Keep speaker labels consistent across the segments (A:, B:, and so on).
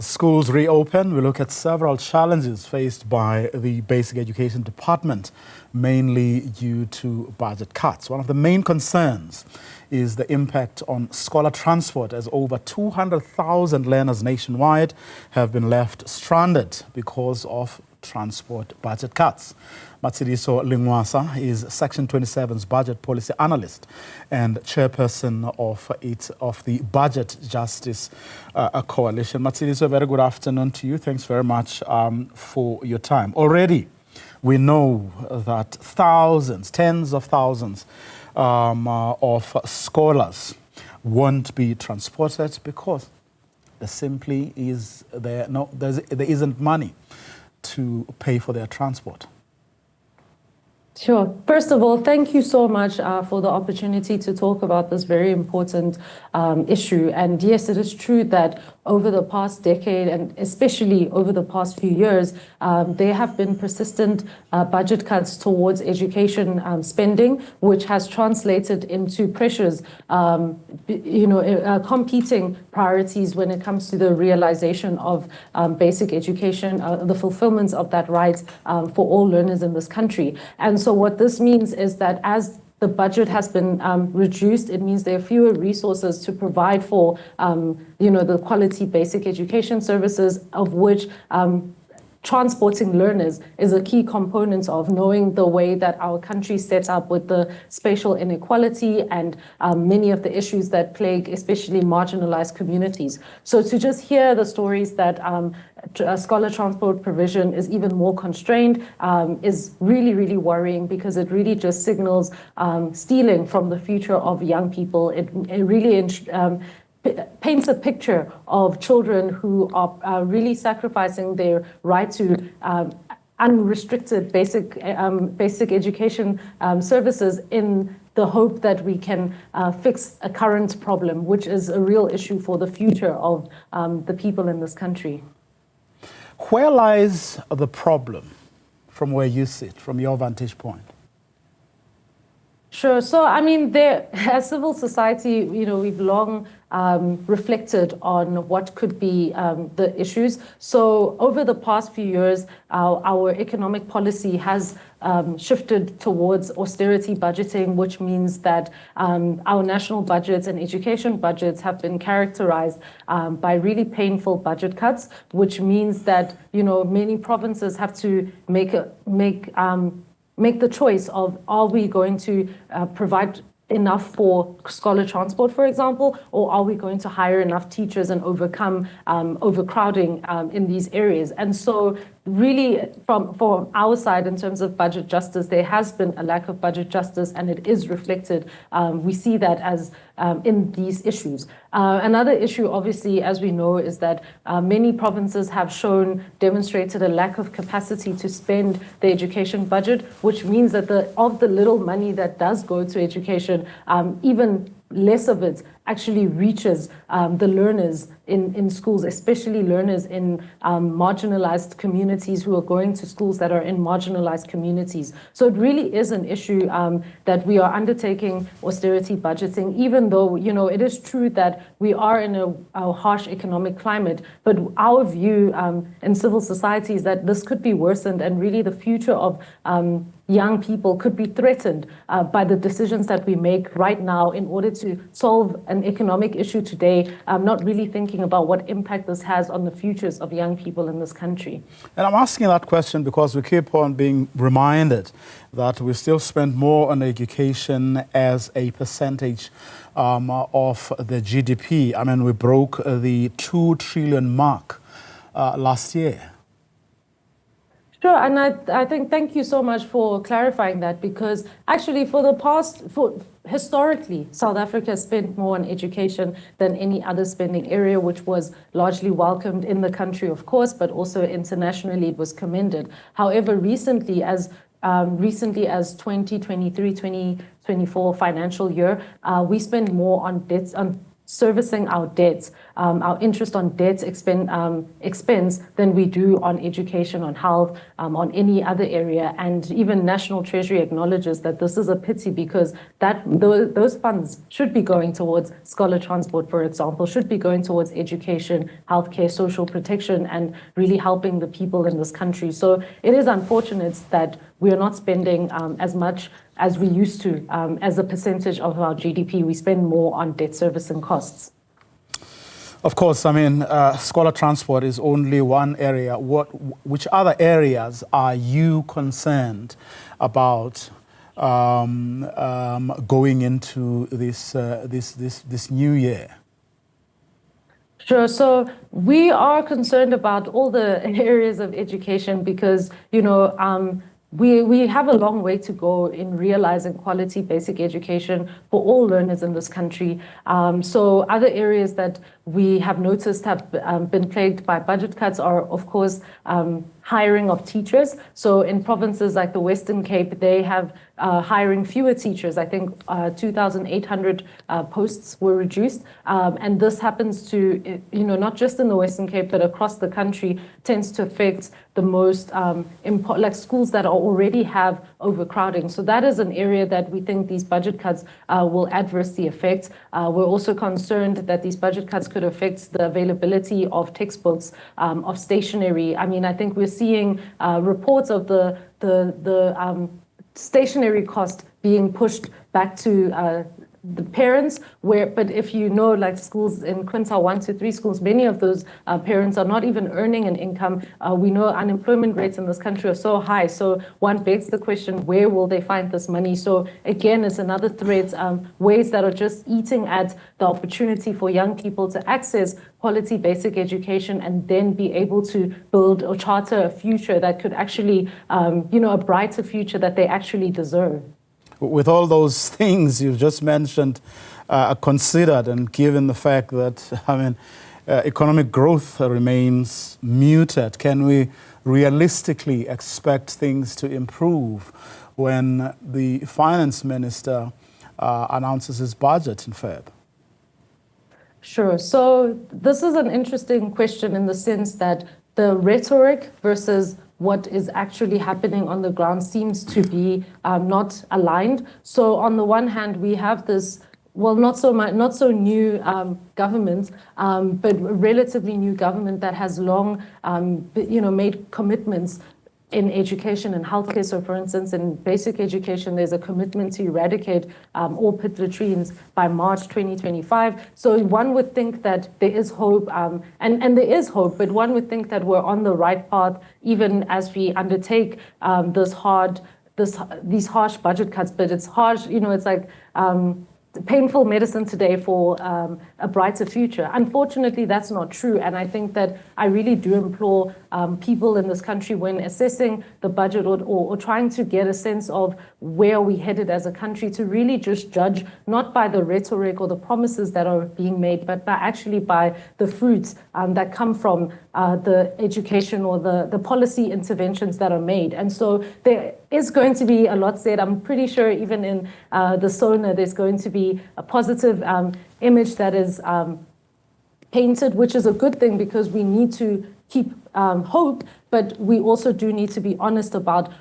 A: Schools reopen. We look at several challenges faced by the Basic Education Department, mainly due to budget cuts. One of the main concerns is the impact on scholar transport, as over 200,000 learners nationwide have been left stranded because of transport budget cuts. Matshidiso Lencoasa is Section 27's budget policy analyst and chairperson of the Budget Justice Coalition. Matshidiso, a very good afternoon to you. Thanks very much for your time. Already, we know that thousands, tens of thousands of scholars won't be transported because there isn't money to pay for their transport.
B: Sure. First of all, thank you so much for the opportunity to talk about this very important issue. And yes, it is true that over the past decade, and especially over the past few years, there have been persistent budget cuts towards education spending, which has translated into pressures, competing priorities when it comes to the realization of basic education, the fulfillment of that right for all learners in this country. And so what this means is that as the budget has been reduced, it means there are fewer resources to provide for, the quality basic education services, of which transporting learners is a key component of, knowing the way that our country is set up with the spatial inequality and many of the issues that plague especially marginalized communities. So to just hear the stories that scholar transport provision is even more constrained is really, really worrying, because it really just signals stealing from the future of young people. It really paints a picture of children who are really sacrificing their right to unrestricted basic education services in the hope that we can fix a current problem, which is a real issue for the future of the people in this country.
A: Where lies the problem from where you sit, from your vantage point?
B: Sure. So, I mean, as civil society, we've long reflected on what could be the issues. So over the past few years, our economic policy has shifted towards austerity budgeting, which means that our national budgets and education budgets have been characterized by really painful budget cuts, which means that, many provinces have to make the choice of, are we going to provide enough for scholar transport, for example, or are we going to hire enough teachers and overcome overcrowding in these areas? And so really from our side, in terms of budget justice, there has been a lack of budget justice, and it is reflected. We see that as in these issues. Another issue, obviously, as we know, is that many provinces have demonstrated a lack of capacity to spend the education budget, which means that of the little money that does go to education, even less of it actually reaches the learners in schools, especially learners in marginalized communities who are going to schools that are in marginalized communities. So it really is an issue that we are undertaking austerity budgeting, even though, it is true that we are in a harsh economic climate. But our view in civil society is that this could be worsened, and really the future of young people could be threatened by the decisions that we make right now in order to solve an economic issue today, not really thinking about what impact this has on the futures of young people in this country. And
A: I'm asking that question because we keep on being reminded that we still spend more on education as a percentage of the GDP. I mean, we broke the 2 trillion mark last year.
B: Sure, and I think thank you so much for clarifying that, because actually historically, South Africa spent more on education than any other spending area, which was largely welcomed in the country, of course, but also internationally it was commended. However, recently as 2023-2024 financial year, we spend more on debts, on servicing our debts our interest on debt expense than we do on education, on health, on any other area. And even National Treasury acknowledges that this is a pity because those funds should be going towards scholar transport, for example, should be going towards education, healthcare, social protection, and really helping the people in this country. So it is unfortunate that we are not spending as much as we used to as a percentage of our GDP. We spend more on debt service and costs.
A: Of course, I mean, scholar transport is only one area. Which other areas are you concerned about going into this new year?
B: Sure. So we are concerned about all the areas of education because, you know, we have a long way to go in realizing quality basic education for all learners in this country. So other areas that we have noticed have been plagued by budget cuts are, of course, hiring of teachers. So in provinces like the Western Cape, they have hiring fewer teachers. I think 2,800 posts were reduced. And this happens to, you know, not just in the Western Cape, but across the country, tends to affect the most, like schools that already have overcrowding. So that is an area that we think these budget cuts will adversely affect. We're also concerned that these budget cuts could affect the availability of textbooks, of stationery. I mean, I think we're seeing reports of the stationery cost being pushed back to the parents, but if you know, like schools in quintile 1 to 3 schools, many of those parents are not even earning an income. We know unemployment rates in this country are so high. So one begs the question, where will they find this money? So again, it's another threat, ways that are just eating at the opportunity for young people to access quality basic education and then be able to build or charter a future that could actually, you know, a brighter future that they actually deserve.
A: With all those things you've just mentioned considered, and given the fact that, I mean, economic growth remains muted, can we realistically expect things to improve when the finance minister announces his budget in Feb?
B: Sure. So this is an interesting question in the sense that the rhetoric versus what is actually happening on the ground seems to be not aligned. So on the one hand, we have this, well, not so new government, but relatively new government that has long, you know, made commitments in education and healthcare. So for instance, in basic education, there's a commitment to eradicate all pit latrines by March 2025. So one would think that there is hope, and there is hope, but one would think that we're on the right path, even as we undertake these harsh budget cuts. But it's harsh, you know, it's like painful medicine today for a brighter future. Unfortunately, that's not true. And I think that I really do implore people in this country, when assessing the budget or trying to get a sense of where we headed as a country, to really just judge not by the rhetoric or the promises that are being made, but actually by the fruits that come from the education or the policy interventions that are made. And so there is going to be a lot said. I'm pretty sure even in the SONA, there's going to be a positive image that is painted, which is a good thing because we need to keep hope, but we also do need to be honest about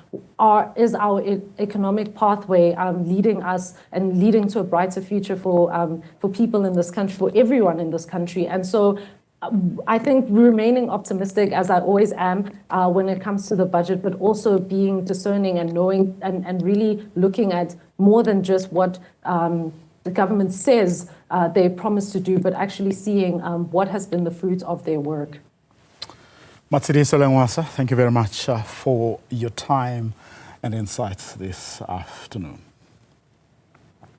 B: is our economic pathway leading us and leading to a brighter future for people in this country, for everyone in this country. And so I think remaining optimistic, as I always am, when it comes to the budget, but also being discerning and knowing and really looking at more than just what the government says they promise to do, but actually seeing what has been the fruit of their work.
A: Matshidiso Lencoasa, thank you very much for your time and insights this afternoon.